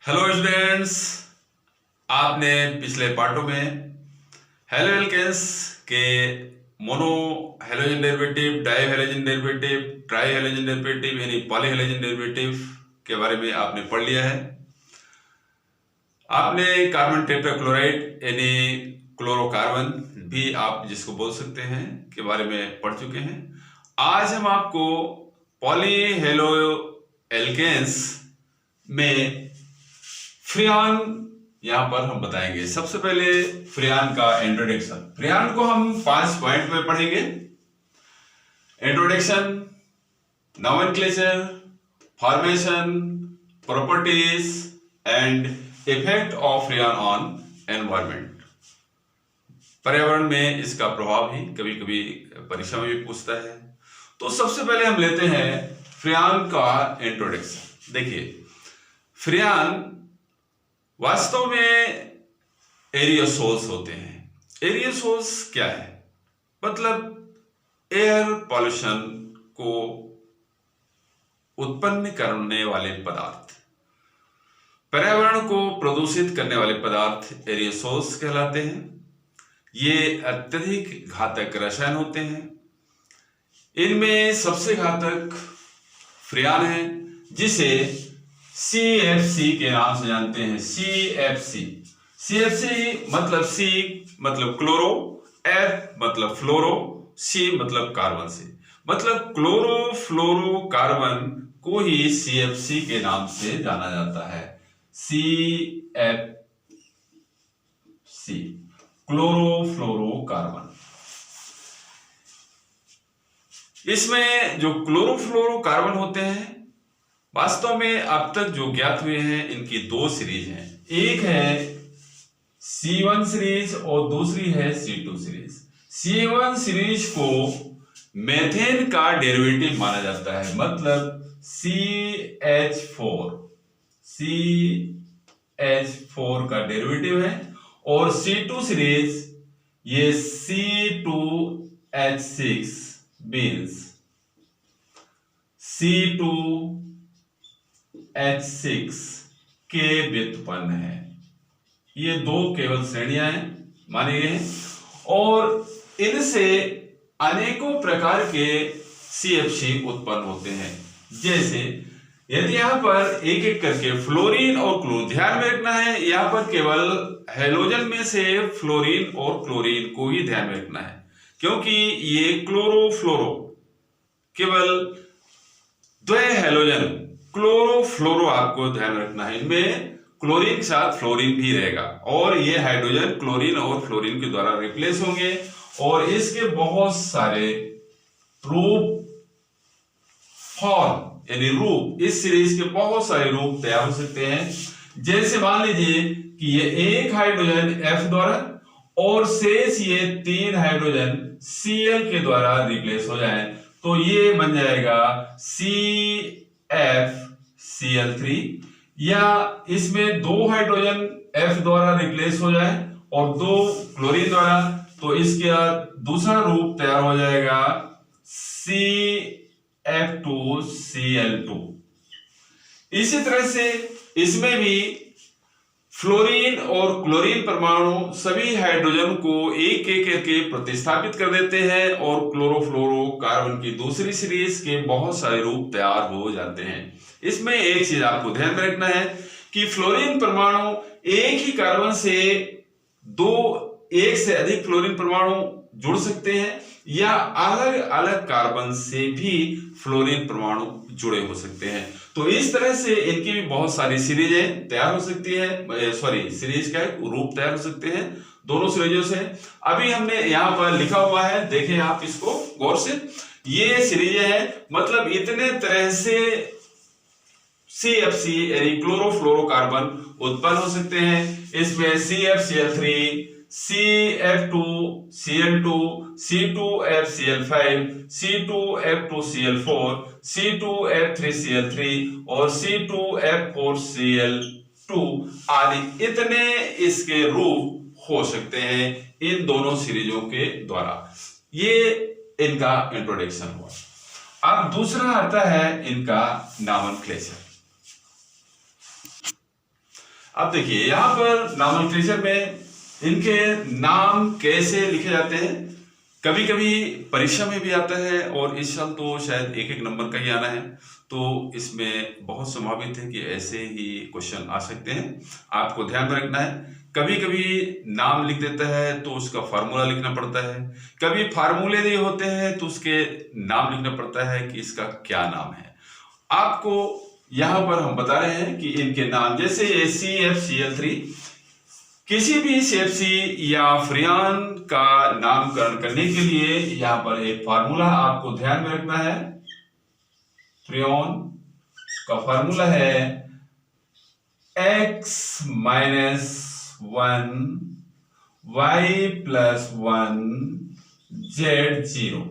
Hello students, आपने पिछले पार्टों में हेलो एल्केन्स के mono halogen derivative, die halogen derivative, try halogen derivative यानी पॉली हेलोजन डेरिवेटिव के बारे में आपने पढ़ लिया है। आपने कार्बन टेट्राक्लोराइड यानी क्लोरोकार्बन भी आप जिसको बोल सकते हैं के बारे में पढ़ चुके हैं। आज हम आपको पॉली हेलो एल्केन्स में फ्रियान यहां पर हम बताएंगे। सबसे पहले फ्रियान का इंट्रोडक्शन। फ्रियान को हम 5 पॉइंट में पढ़ेंगे। Introduction, nomenclature, formation, properties and effect of फ्रियान on environment. पर्यावरण में इसका प्रभाव ही कभी कभी परीक्षा में भी पूछता है। तो सबसे पहले हम लेते हैं फ्रियान का इंट्रोडक्शन। देखिए, फ्रियान वास्तव में एरियोसोल्स होते हैं। एरियोसोल्स क्या है? मतलब एयर पॉल्यूशन को उत्पन्न करने वाले पदार्थ, पर्यावरण को प्रदूषित करने वाले पदार्थ एरियोसोल्स कहलाते हैं। ये अत्यधिक घातक रसायन होते हैं। इनमें सबसे घातक फ्रियान है, जिसे CFC के नाम से जानते हैं। CFC मतलब C मतलब क्लोरो, F मतलब फ्लोरो, C मतलब कार्बन से, मतलब क्लोरो फ्लोरो कार्बन को ही CFC के नाम से जाना जाता है। CFC क्लोरो फ्लोरो कार्बन। इसमें जो क्लोरोफ्लोरोकार्बन होते हैं, वास्तव में अब तक जो ज्ञात हुए हैं, इनकी 2 सीरीज हैं। एक है C1 सीरीज और दूसरी है C2 सीरीज। C1 सीरीज को मेथेन का डेरिवेटिव माना जाता है, मतलब CH4 का डेरिवेटिव है। और C2 सीरीज ये C2H6 मीन्स C2H6 के व्युत्पन्न है। ये 2 केवल श्रेणियां हैं मानी गई हैं, और इनसे अनेकों प्रकार के CFC उत्पन्न होते हैं। जैसे यदि यहां पर एक एक करके फ्लोरीन और क्लोरीन, ध्यान में रखना है, यहां पर केवल हेलोजन में से फ्लोरीन और क्लोरीन को ही ध्यान में रखना है, क्योंकि ये क्लोरोफ्लोरो केवल द्वय हेलोजन क्लोरोफ्लोरो आपको ध्यान रखना है। इनमें क्लोरीन के साथ फ्लोरीन भी रहेगा, और ये हाइड्रोजन क्लोरीन और फ्लोरीन के द्वारा रिप्लेस होंगे। और इसके बहुत सारे रूप, फॉर्म यानी रूप, इस सीरीज के बहुत सारे रूप तैयार हो सकते हैं। जैसे मान लीजिए कि ये एक हाइड्रोजन F द्वारा और शेष ये 3 हाइड्रोजन Cl के द्वारा रिप्लेस हो जाए, तो ये बन जाएगा CFCl3। या इसमें 2 हाइड्रोजन F द्वारा रिप्लेस हो जाए और 2 क्लोरीन द्वारा, तो इसके दूसरा रूप तैयार हो जाएगा CF2Cl2। इसी तरह से इसमें भी फ्लोरीन और क्लोरीन परमाणु सभी हाइड्रोजन को एक एक करके प्रतिस्थापित कर देते हैं, और क्लोरोफ्लोरो कार्बन की दूसरी सीरीज के बहुत सारे रूप तैयार हो जाते हैं। इसमें एक चीज आपको ध्यान में रखना है कि फ्लोरीन परमाणु एक ही कार्बन से एक से अधिक फ्लोरीन परमाणु जुड़ सकते हैं, या अलग अलग कार्बन से भी फ्लोरीन परमाणु जुड़े हो सकते हैं। तो इस तरह से इनकी भी बहुत सारी सीरीजें तैयार हो सकती है, सीरीज का रूप तैयार हो सकते हैं दोनों सीरीजों से। अभी हमने यहाँ पर लिखा हुआ है, देखें आप इसको गौर से। ये सीरीजें हैं, मतलब इतने तरह से CFC यानी क्लोरोफ्लोरोकार्बन उत्पन्न हो सकते हैं। इसमें CFCl3, CF2Cl2, C2FCl5, C2F2Cl4, C2F3Cl3 और C2F4Cl2 आदि इतने इसके रूप हो सकते हैं इन दोनों सीरीजों के द्वारा। ये इनका इंट्रोडक्शन हुआ। अब दूसरा आता है इनका नोमेनक्लेचर। अब देखिए यहाँ पर नॉमेनक्लेचर में इनके नाम कैसे लिखे जाते हैं, कभी कभी परीक्षा में भी आता है और इस साल तो शायद एक एक नंबर का ही आना है, तो इसमें बहुत संभावित है कि ऐसे ही क्वेश्चन आ सकते हैं। आपको ध्यान में रखना है, कभी कभी नाम लिख देता है तो उसका फार्मूला लिखना पड़ता है, कभी फार्मूले नहीं होते हैं तो उसके नाम लिखना पड़ता है कि इसका क्या नाम है। आपको यहाँ पर हम बता रहे हैं कि इनके नाम, जैसे CFCl3, किसी भी CFC या फ्रियान का नामकरण करने के लिए यहाँ पर एक फार्मूला आपको ध्यान में रखना है। फ्रियान का फार्मूला है x - 1 y + 1 z 0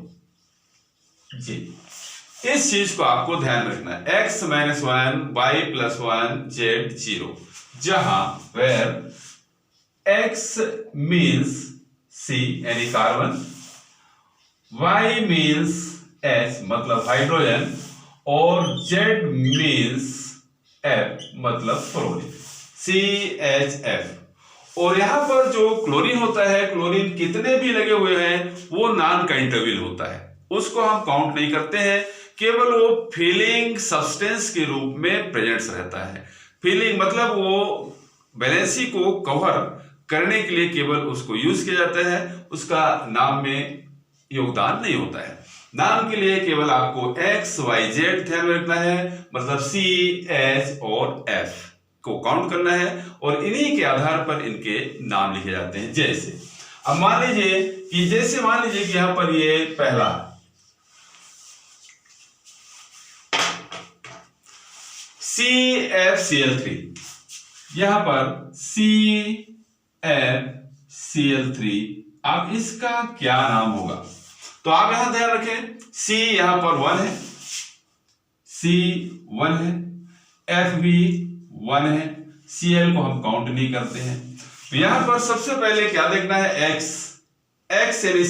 जी। इस चीज को आपको ध्यान रखना है, x - 1 y + 1 z 0, जहां where x means C यानी कार्बन, y means S मतलब हाइड्रोजन, और Z means F मतलब फ्लोरीन, CHF। और यहां पर जो क्लोरीन होता है, क्लोरीन कितने भी लगे हुए हैं वो नॉन काउंटेबल होता है, उसको हम काउंट नहीं करते हैं, केवल वो फीलिंग सब्सटेंस के रूप में प्रेजेंट्स रहता है। फीलिंग मतलब वो वैलेंसी को कवर करने के लिए केवल उसको यूज किया जाता है, उसका नाम में योगदान नहीं होता है। नाम के लिए केवल आपको x y z ध्यान में रखना है, मतलब C H और F को काउंट करना है और इन्हीं के आधार पर इनके नाम लिखे जाते हैं। जैसे अब मान लीजिए कि यहां पर ये पहला CFCl3, यहां पर CFCl3, अब इसका क्या नाम होगा? तो आप यहां ध्यान रखें, C यहां पर 1 है, C 1 है, F भी 1 है, Cl को हम काउंट नहीं करते हैं। तो यहां पर सबसे पहले क्या देखना है, x यानी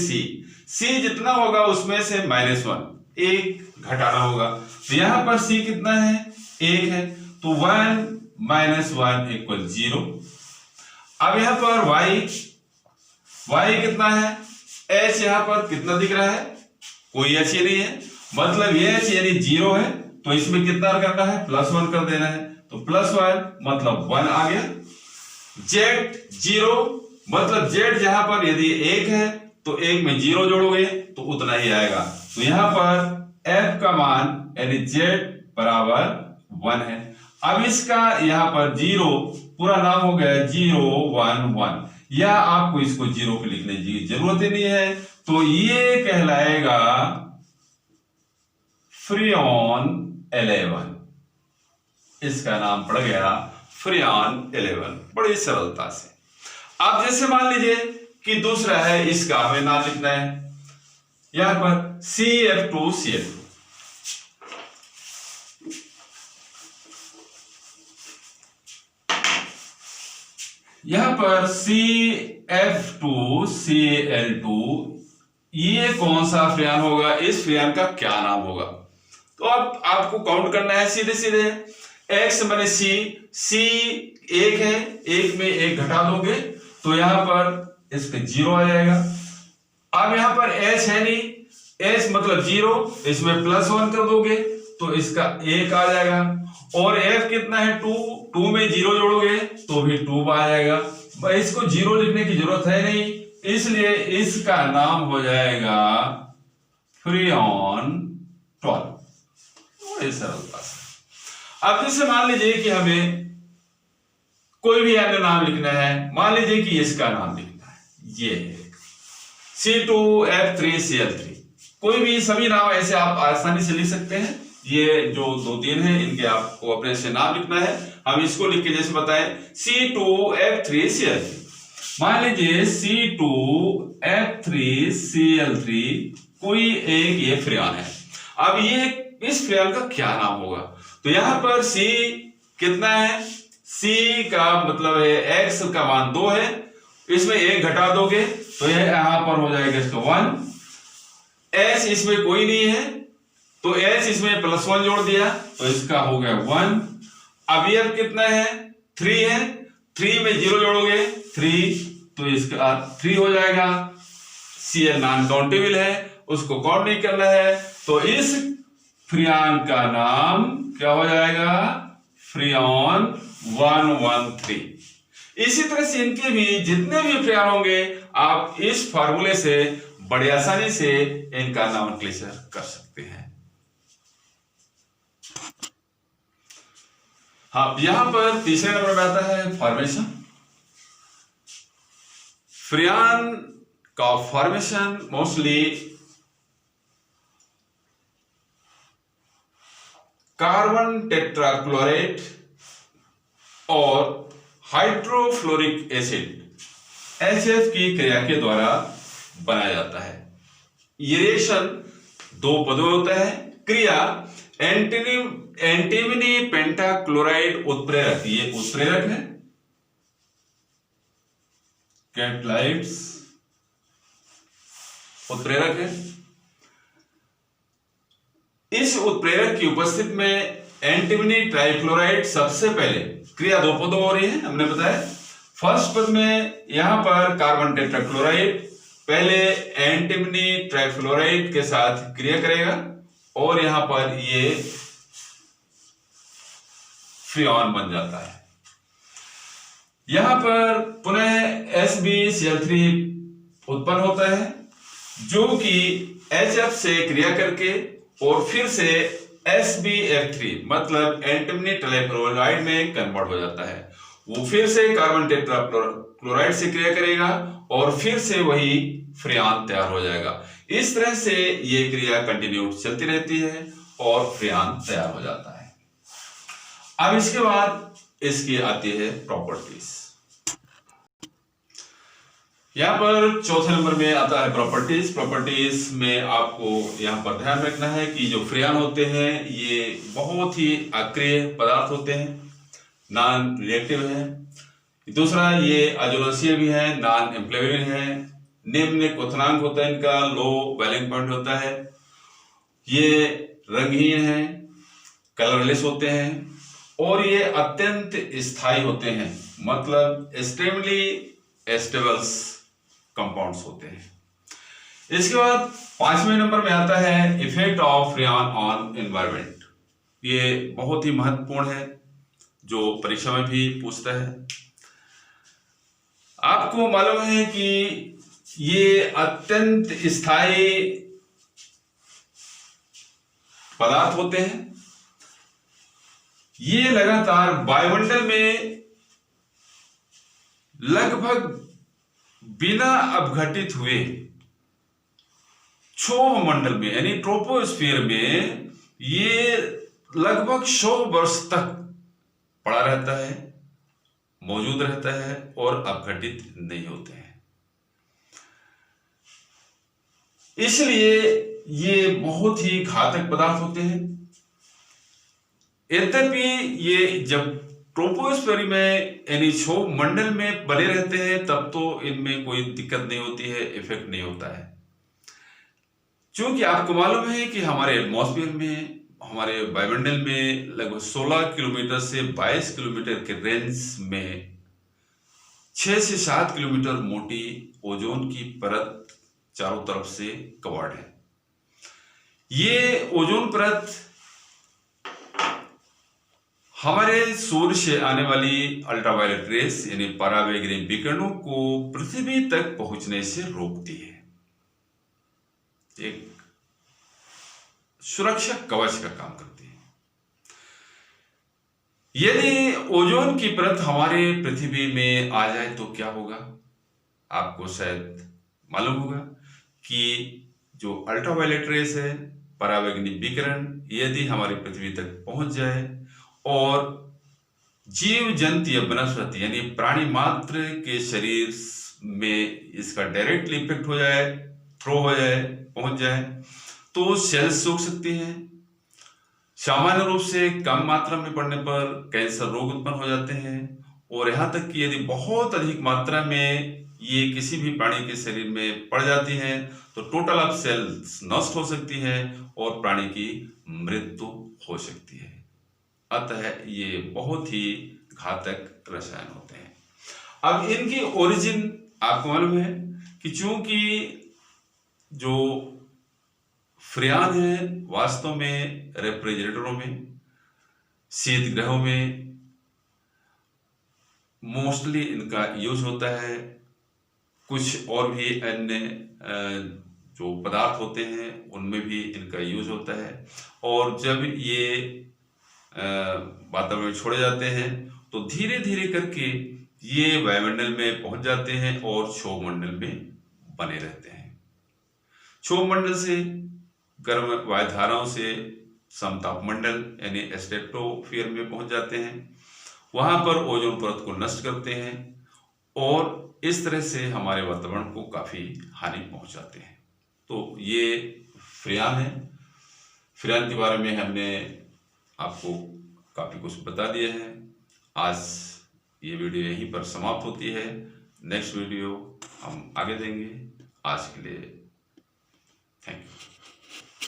C जितना होगा उसमें से -1 एक घटाना होगा। तो यहां पर C कितना है, 1 है, तो 1 - 1 = 0। अब यहां पर y कितना है, h यहां पर कितना दिख रहा है, कोई h ही नहीं है, मतलब ये h यानी 0 है, तो इसमें कितना करना है, +1 कर देना है, तो +1 मतलब 1 आ गया। z 0 मतलब z जहां पर यदि 1 है तो 1 में 0 जोड़ोगे तो उतना ही आएगा, तो यहां पर f का मान यानी z = 1 है। अब इसका यहां पर 0 पूरा नाम हो गया 0 1 1, या आपको इसको 0 पे लिखने की जरूरत ही नहीं है, तो ये कहलाएगा फ्रियान 11, इसका नाम पड़ गया फ्रियान 11, बड़ी सरलता से। अब जैसे मान लीजिए कि दूसरा है, इसका हमें नाम लिखना है, यहां पर CF2Cl2, यहां पर CF2Cl2, ये कौन सा फ्रियान होगा, इस फ्रियान का क्या नाम होगा? तो अब आपको काउंट करना है सीधे x माने C 1 है, 1 में 1 घटा दोगे तो यहां पर इसके 0 आ जाएगा। अब यहां पर h है नहीं, h मतलब 0, इसमें +1 कर दोगे तो इसका 1 आ जाएगा, और f कितना है 2 में 0 जोड़ोगे तो भी 2 आ जाएगा। इसको 0 लिखने की जरूरत है नहीं, इसलिए इसका नाम हो जाएगा फ्रियान 12, बड़ी सरलता से। अब जैसे मान लीजिए कि हमें कोई भी अन्य नाम लिखना है, मान लीजिए कि इसका नाम लिखना है, ये C2F3Cl3, कोई भी सभी नाम ऐसे आप आसानी से लिख सकते हैं। ये जो 2-3 है इनके आपको अपने से नाम लिखना है, हम इसको लिख के जैसे बताएं C2F3Cl3, मान लीजिए C2F3Cl3 कोई एक ये फ्रियान है। अब ये इस फ्रियान का क्या नाम होगा? तो यहां पर C कितना है, C का मतलब है x का मान 2 है, इसमें 1 घटा दोगे तो ये यहां पर हो जाएगा इसका 1, s इसमें कोई नहीं है तो s इसमें +1 जोड़ दिया तो इसका हो गया 1। अब ये कितना है, 3 है, 3 में 0 जोड़ोगे 3, तो इसका 3 हो जाएगा। Cl नॉन काउंटेबल है, उसको काउंट नहीं करना है, तो इस फ्रियान का नाम क्या हो जाएगा? फ्रियॉन 113। इसी तरह से इनके भी जितने भी फ्रियान होंगे आप इस फार्मूले से बड़ी आसानी से इनका नॉमेनक्लेचर कर सकते हैं। हाँ, यहां पर तीसरे नंबर में आता है फॉर्मेशन। फ्रियान का फॉर्मेशन मोस्टली कार्बन टेट्राक्लोराइड और हाइड्रोफ्लोरिक एसिड HF की क्रिया के द्वारा बनाया जाता है। ये रिएक्शन 2 पदों में होता है। क्रिया एंटीमनी पेंटाक्लोराइड उत्प्रेरक, ये उत्प्रेरक है, कैटलाइट्स उत्प्रेरक है। इस उत्प्रेरक की उपस्थिति में एंटीमनी ट्राइक्लोराइड सबसे पहले, क्रिया 2 पदों हो रही है हमने बताया। फर्स्ट पद में यहां पर कार्बन टेट्राक्लोराइड पहले एंटीमनी ट्राइफ्लोराइड के साथ क्रिया करेगा और यहां पर ये फ्रियॉन बन जाता है। यहां पर पुनः SbCl3 उत्पन्न होता है जो कि HF से क्रिया करके और फिर से SbF3 मतलब एंटीमनी ट्राइफ्लोराइड में कन्वर्ट हो जाता है। वो फिर से कार्बन टेट्राक्लोराइड से क्रिया करेगा और फिर से वही फ्रियान तैयार हो जाएगा। इस तरह से ये क्रिया कंटिन्यू चलती रहती है और फ्रियान तैयार हो जाता है। अब इसके बाद इसकी आती है प्रॉपर्टीज। यहां पर चौथे नंबर में आता है प्रॉपर्टीज। प्रॉपर्टीज में आपको यहां पर ध्यान रखना है कि जो फ्रियान होते हैं ये बहुत ही अक्रिय पदार्थ होते हैं, नॉन रिएक्टिव है। दूसरा, ये अज्वलनशील भी है, नॉन इम्प्लेबल है। निम्न क्वथनांक होता है इनका, लो बॉइलिंग पॉइंट होता है। ये रंगहीन है, कलरलेस होते हैं और ये अत्यंत स्थायी होते हैं, मतलब एक्सट्रीमली स्टेबल्स कंपाउंड्स होते हैं। इसके बाद 5वें नंबर में आता है इफेक्ट ऑफ फ्रियान ऑन एनवायरनमेंट। ये बहुत ही महत्वपूर्ण है, जो परीक्षा में भी पूछता है। आपको मालूम है कि ये अत्यंत स्थायी पदार्थ होते हैं। ये लगातार वायुमंडल में लगभग बिना अपघटित हुए क्षोभ मंडल में यानी ट्रोपोस्फीयर में ये लगभग 100 वर्ष तक पड़ा रहता है, मौजूद रहता है और अपघटित नहीं होते हैं। इसलिए ये बहुत ही घातक पदार्थ होते हैं। यद्यपि ये जब ट्रोपोस्फीयर में यानी क्षोभ मंडल में बने रहते हैं तब तो इनमें कोई दिक्कत नहीं होती है, इफेक्ट नहीं होता है। क्योंकि आपको मालूम है कि हमारे एटमॉस्फेयर में, हमारे वायुमंडल में लगभग 16 किलोमीटर से 22 किलोमीटर के रेंज में 6 से 7 किलोमीटर मोटी ओजोन की परत चारों तरफ से कवर्ड है। ये ओजोन परत हमारे सूर्य से आने वाली अल्ट्रावायलेट रेस यानी पराबैंगनी विकिरणों को पृथ्वी तक पहुंचने से रोकती है, एक सुरक्षा कवच का काम करती है। यदि ओजोन की परत हमारे पृथ्वी में आ जाए तो क्या होगा? आपको शायद मालूम होगा कि जो अल्ट्रावायलेट रेस है, पराबैंगनी विकिरण, यदि हमारी पृथ्वी तक पहुंच जाए और जीव जंतु या वनस्पति यानी प्राणी मात्र के शरीर में इसका डायरेक्टली इफेक्ट हो जाए, थ्रो हो जाए, पहुंच जाए, तो सेल्स सूख सकती हैं। सामान्य रूप से कम मात्रा में पड़ने पर कैंसर रोग उत्पन्न हो जाते हैं और यहाँ तक कि यदि बहुत अधिक मात्रा में ये किसी भी प्राणी के शरीर में पड़ जाती हैं तो टोटल ऑफ सेल्स नष्ट हो सकती हैं और प्राणी की मृत्यु हो सकती है। अतः ये बहुत ही घातक रसायन होते हैं। अब इनकी ओरिजिन आपको मालूम है कि चूंकि जो फ्रियान है वास्तव में रेफ्रिजरेटरों में, शीत गृहों में मोस्टली इनका यूज होता है। कुछ और भी अन्य जो पदार्थ होते हैं उनमें भी इनका यूज होता है। और जब ये वातावरण में छोड़े जाते हैं तो धीरे धीरे करके ये वायुमंडल में पहुंच जाते हैं और क्षोभ मंडल में बने रहते हैं। क्षोभ मंडल से गर्म वायुधाराओं से समताप मंडल यानी स्ट्रेटोस्फीयर में पहुंच जाते हैं, वहां पर ओजोन परत को नष्ट करते हैं और इस तरह से हमारे वातावरण को काफी हानि पहुंचाते हैं। तो ये फ्रियान है। फ्रियान के बारे में हमने आपको काफी कुछ बता दिया है। आज ये वीडियो यहीं पर समाप्त होती है। नेक्स्ट वीडियो हम आगे देंगे। आज के लिए थैंक यू।